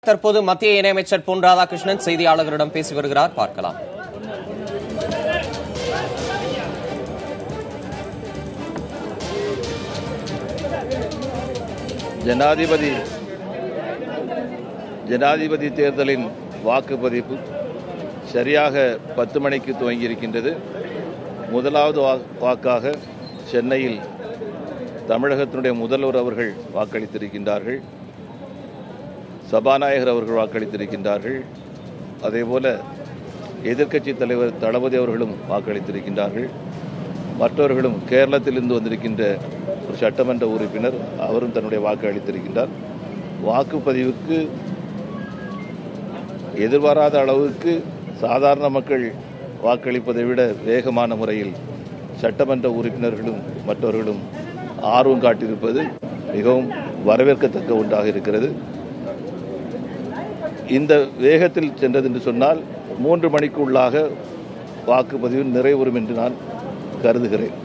தற்போது மத்திய இணையமைச்சர் பொன் ராதாகிருஷ்ணன் செய்தியாளர்களிடம் பேசி வருகிறார். பார்க்கலாம். ஜனாதிபதி தேர்தலின் வாக்குப்பதிவு சரியாக 10 மணிக்கு துவங்கியிருக்கின்றது. முதலாவது வாக்காக சென்னையில் தமிழகத்தினுடைய முதல்வர் அவர்கள் வாக்களித்திருக்கின்றார்கள். சபாநாயகர் அவர்கள் வாக்களித்திருக்கின்றார்கள். அதேபோல எதிர்க்கட்சி தலைவர் தளபதி அவர்களும் வாக்களித்திருக்கின்றார்கள். மற்றவர்களும் கேரளத்திலிருந்து வந்திருக்கின்ற ஒரு சட்டமன்ற உறுப்பினர் அவரும் தன்னுடைய வாக்கு அளித்திருக்கின்றார். வாக்குப்பதிவுக்கு எதிர்பாராத அளவுக்கு சாதாரண மக்கள் வாக்களிப்பதை விட வேகமான முறையில் சட்டமன்ற உறுப்பினர்களும் மற்றவர்களும் ஆர்வம் காட்டியிருப்பது மிகவும் வரவேற்கத்தக்க ஒன்றாக இருக்கிறது. இந்த வேகத்தில் சென்றது என்று சொன்னால் 3 மணிக்குள்ளாக வாக்குப்பதிவு நிறைவுறும் என்று நான் கருதுகிறேன்.